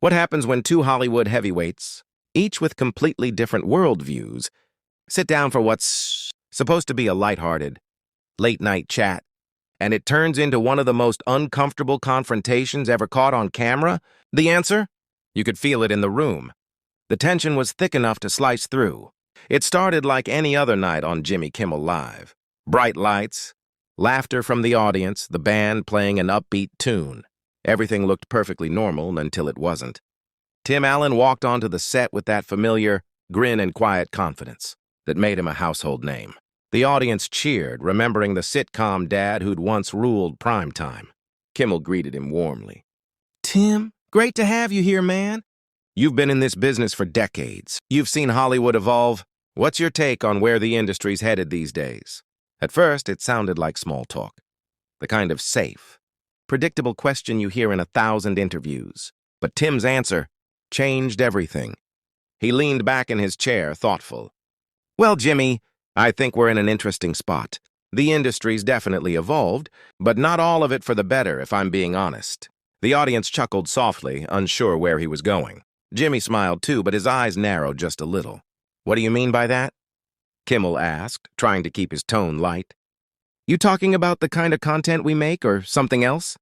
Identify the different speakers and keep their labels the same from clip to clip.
Speaker 1: What happens when two Hollywood heavyweights, each with completely different worldviews, sit down for what's supposed to be a lighthearted, late-night chat, and it turns into one of the most uncomfortable confrontations ever caught on camera? The answer? You could feel it in the room. The tension was thick enough to slice through. It started like any other night on Jimmy Kimmel Live. Bright lights, laughter from the audience, the band playing an upbeat tune. Everything looked perfectly normal until it wasn't. Tim Allen walked onto the set with that familiar grin and quiet confidence that made him a household name. The audience cheered, remembering the sitcom dad who'd once ruled primetime. Kimmel greeted him warmly. "Tim, great to have you here, man. You've been in this business for decades. You've seen Hollywood evolve. What's your take on where the industry's headed these days?" At first, it sounded like small talk. The kind of safe, predictable question you hear in 1,000 interviews. But Tim's answer changed everything. He leaned back in his chair, thoughtful. "Well, Jimmy, I think we're in an interesting spot. The industry's definitely evolved, but not all of it for the better, if I'm being honest." The audience chuckled softly, unsure where he was going. Jimmy smiled too, but his eyes narrowed just a little. "What do you mean by that?" Kimmel asked, trying to keep his tone light. "You talking about the kind of content we make, or something else?"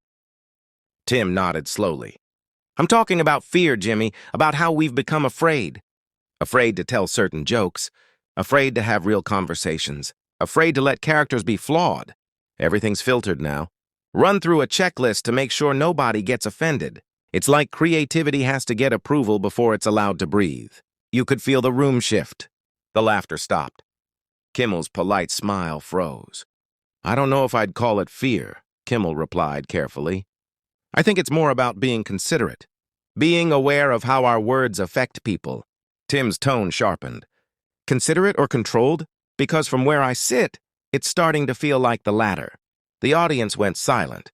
Speaker 1: Tim nodded slowly. "I'm talking about fear, Jimmy, about how we've become afraid. Afraid to tell certain jokes, afraid to have real conversations, afraid to let characters be flawed. Everything's filtered now. Run through a checklist to make sure nobody gets offended. It's like creativity has to get approval before it's allowed to breathe." You could feel the room shift. The laughter stopped. Kimmel's polite smile froze. "I don't know if I'd call it fear," Kimmel replied carefully. "I think it's more about being considerate, being aware of how our words affect people." Tim's tone sharpened. "Considerate or controlled? Because from where I sit, it's starting to feel like the latter." The audience went silent.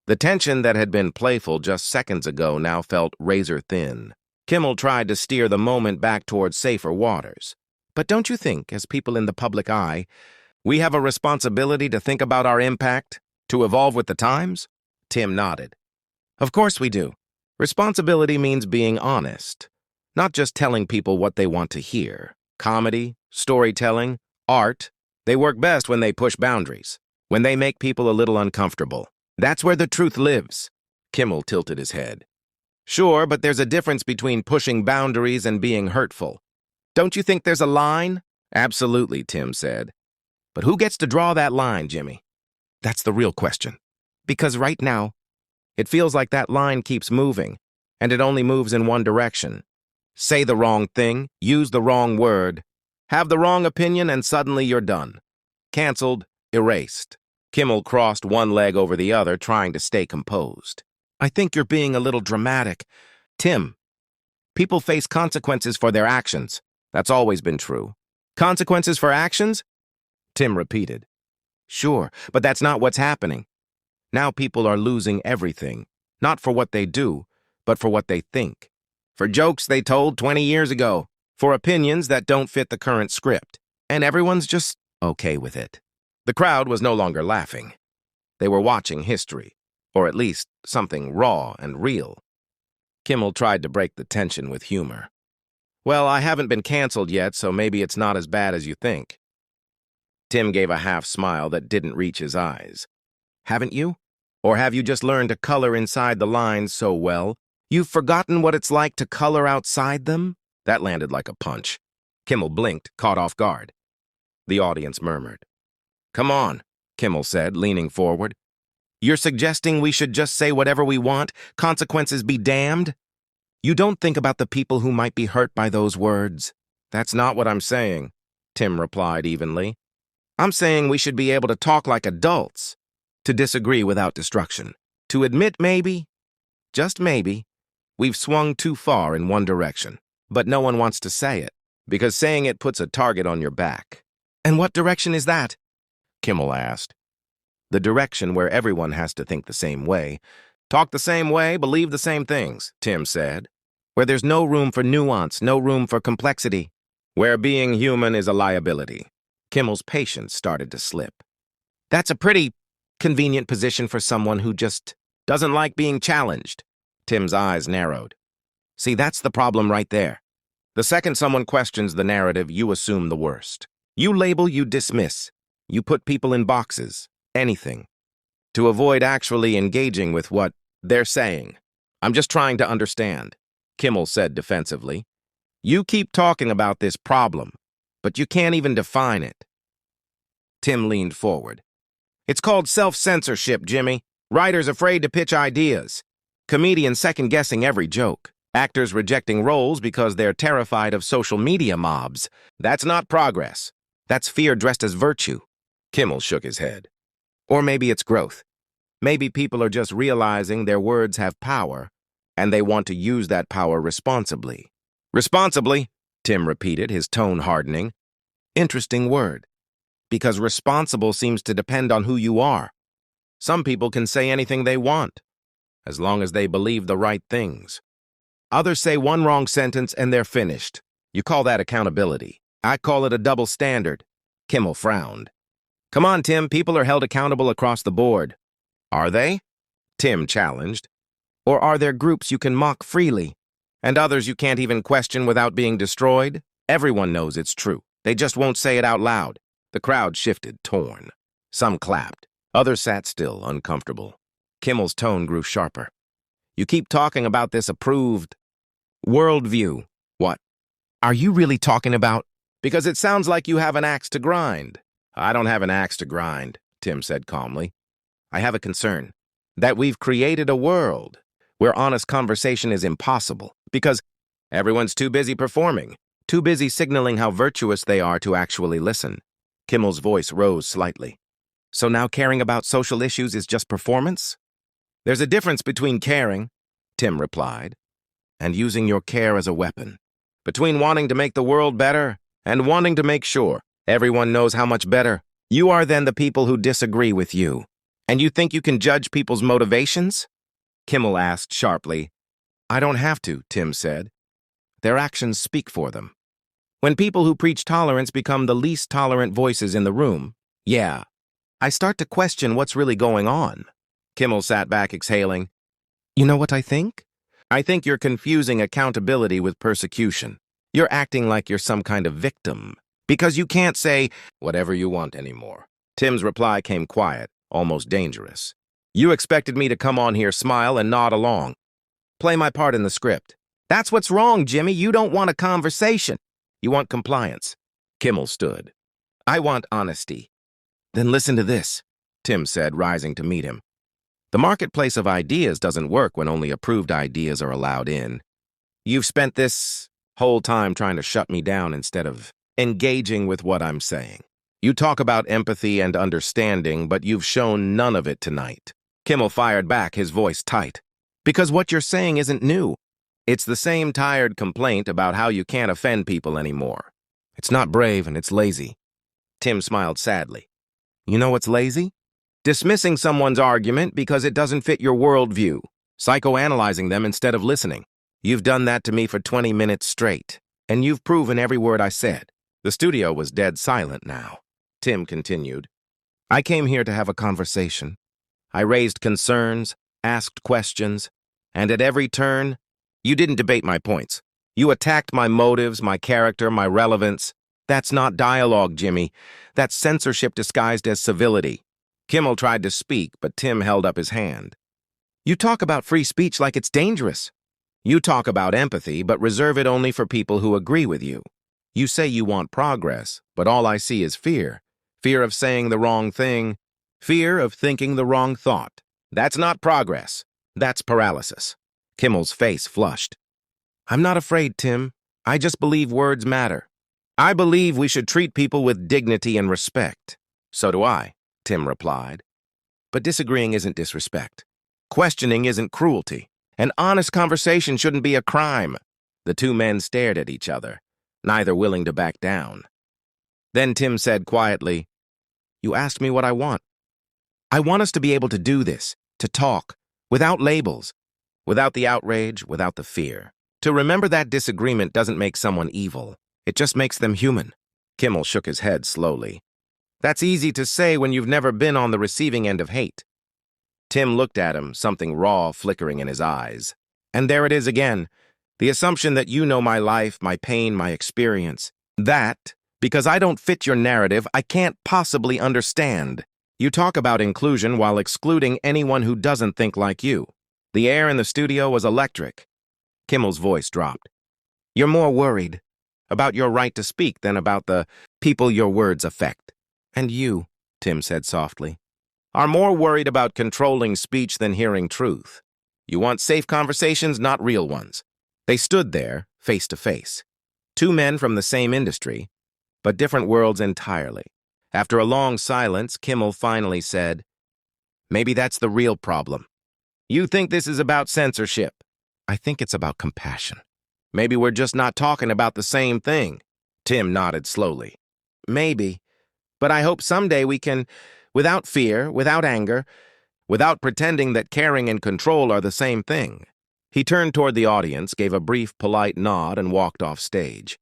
Speaker 1: The tension that had been playful just seconds ago now felt razor-thin. Kimmel tried to steer the moment back towards safer waters. "But don't you think, as people in the public eye, we have a responsibility to think about our impact, to evolve with the times?" Tim nodded. "Of course we do. Responsibility means being honest, not just telling people what they want to hear. Comedy, storytelling, art, they work best when they push boundaries, when they make people a little uncomfortable. That's where the truth lives." Kimmel tilted his head. "Sure, but there's a difference between pushing boundaries and being hurtful. Don't you think there's a line?" "Absolutely," Tim said. "But who gets to draw that line, Jimmy? That's the real question. Because right now, it feels like that line keeps moving, and it only moves in one direction. Say the wrong thing, use the wrong word, have the wrong opinion, and suddenly you're done. Canceled, erased." Kimmel crossed one leg over the other, trying to stay composed. "I think you're being a little dramatic. Tim, people face consequences for their actions. That's always been true." "Consequences for actions?" Tim repeated. "Sure, but that's not what's happening. Now people are losing everything, not for what they do, but for what they think. For jokes they told 20 years ago, for opinions that don't fit the current script. And everyone's just okay with it." The crowd was no longer laughing. They were watching history, or at least something raw and real. Kimmel tried to break the tension with humor. "Well, I haven't been canceled yet, so maybe it's not as bad as you think." Tim gave a half smile that didn't reach his eyes. "Haven't you? Or have you just learned to color inside the lines so well, you've forgotten what it's like to color outside them?" That landed like a punch. Kimmel blinked, caught off guard. The audience murmured. "Come on," Kimmel said, leaning forward. "You're suggesting we should just say whatever we want, consequences be damned? You don't think about the people who might be hurt by those words." "That's not what I'm saying," Tim replied evenly. "I'm saying we should be able to talk like adults, to disagree without destruction, to admit maybe, just maybe, we've swung too far in one direction. But no one wants to say it, because saying it puts a target on your back." "And what direction is that?" Kimmel asked. "The direction where everyone has to think the same way, talk the same way, believe the same things," Tim said. "Where there's no room for nuance, no room for complexity. Where being human is a liability." Kimmel's patience started to slip. "That's a pretty convenient position for someone who just doesn't like being challenged." Tim's eyes narrowed. See, that's the problem right there. The second someone questions the narrative, you assume the worst. You label, you dismiss. You put people in boxes. Anything. To avoid actually engaging with what they're saying. I'm just trying to understand, Kimmel said defensively. You keep talking about this problem, but you can't even define it. Tim leaned forward. It's called self-censorship, Jimmy. Writers afraid to pitch ideas. Comedians second-guessing every joke. Actors rejecting roles because they're terrified of social media mobs. That's not progress. That's fear dressed as virtue. Kimmel shook his head. Or maybe it's growth. Maybe people are just realizing their words have power, and they want to use that power responsibly. Responsibly, Tim repeated, his tone hardening. Interesting word. Because responsible seems to depend on who you are. Some people can say anything they want, as long as they believe the right things. Others say one wrong sentence and they're finished. You call that accountability. I call it a double standard. Kimmel frowned. Come on, Tim, people are held accountable across the board. Are they? Tim challenged. Or are there groups you can mock freely, and others you can't even question without being destroyed? Everyone knows it's true. They just won't say it out loud. The crowd shifted, torn. Some clapped. Others sat still, uncomfortable. Kimmel's tone grew sharper. You keep talking about this approved worldview. What? Are you really talking about? Because it sounds like you have an axe to grind. I don't have an axe to grind, Tim said calmly. I have a concern that we've created a world where honest conversation is impossible because everyone's too busy performing, too busy signaling how virtuous they are to actually listen. Kimmel's voice rose slightly. So now caring about social issues is just performance? There's a difference between caring, Tim replied, and using your care as a weapon. Between wanting to make the world better and wanting to make sure everyone knows how much better you are than the people who disagree with you. And you think you can judge people's motivations? Kimmel asked sharply. I don't have to, Tim said. Their actions speak for them. When people who preach tolerance become the least tolerant voices in the room, yeah, I start to question what's really going on. Kimmel sat back, exhaling. You know what I think? I think you're confusing accountability with persecution. You're acting like you're some kind of victim, because you can't say whatever you want anymore. Tim's reply came quiet, almost dangerous. You expected me to come on here, smile, and nod along. Play my part in the script. That's what's wrong, Jimmy. You don't want a conversation. You want compliance. Kimmel stood. I want honesty. Then listen to this, Tim said, rising to meet him. The marketplace of ideas doesn't work when only approved ideas are allowed in. You've spent this whole time trying to shut me down instead of engaging with what I'm saying. You talk about empathy and understanding, but you've shown none of it tonight. Kimmel fired back, his voice tight. Because what you're saying isn't new. It's the same tired complaint about how you can't offend people anymore. It's not brave and it's lazy. Tim smiled sadly. You know what's lazy? Dismissing someone's argument because it doesn't fit your worldview. Psychoanalyzing them instead of listening. You've done that to me for 20 minutes straight, and you've proven every word I said. The studio was dead silent now. Tim continued. I came here to have a conversation. I raised concerns, asked questions, and at every turn, you didn't debate my points. You attacked my motives, my character, my relevance. That's not dialogue, Jimmy. That's censorship disguised as civility. Kimmel tried to speak, but Tim held up his hand. You talk about free speech like it's dangerous. You talk about empathy, but reserve it only for people who agree with you. You say you want progress, but all I see is fear. Fear of saying the wrong thing. Fear of thinking the wrong thought. That's not progress. That's paralysis. Kimmel's face flushed. I'm not afraid, Tim. I just believe words matter. I believe we should treat people with dignity and respect. So do I, Tim replied. But disagreeing isn't disrespect. Questioning isn't cruelty. An honest conversation shouldn't be a crime. The two men stared at each other, neither willing to back down. Then Tim said quietly, You asked me what I want. I want us to be able to do this, to talk, without labels, without the outrage, without the fear. To remember that disagreement doesn't make someone evil. It just makes them human. Kimmel shook his head slowly. That's easy to say when you've never been on the receiving end of hate. Tim looked at him, something raw flickering in his eyes. And there it is again. The assumption that you know my life, my pain, my experience. That, because I don't fit your narrative, I can't possibly understand. You talk about inclusion while excluding anyone who doesn't think like you. The air in the studio was electric. Kimmel's voice dropped. You're more worried about your right to speak than about the people your words affect. And you, Tim said softly, are more worried about controlling speech than hearing truth. You want safe conversations, not real ones. They stood there, face to face. Two men from the same industry, but different worlds entirely. After a long silence, Kimmel finally said, maybe that's the real problem. You think this is about censorship. I think it's about compassion. Maybe we're just not talking about the same thing. Tim nodded slowly. Maybe. But I hope someday we can, without fear, without anger, without pretending that caring and control are the same thing. He turned toward the audience, gave a brief, polite nod, and walked off stage.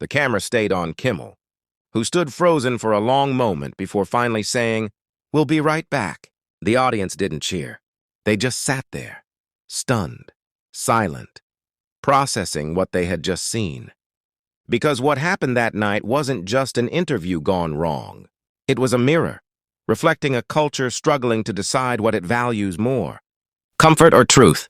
Speaker 1: The camera stayed on Kimmel, who stood frozen for a long moment before finally saying, "We'll be right back." The audience didn't cheer. They just sat there, stunned, silent, processing what they had just seen. Because what happened that night wasn't just an interview gone wrong. It was a mirror, reflecting a culture struggling to decide what it values more, comfort or truth.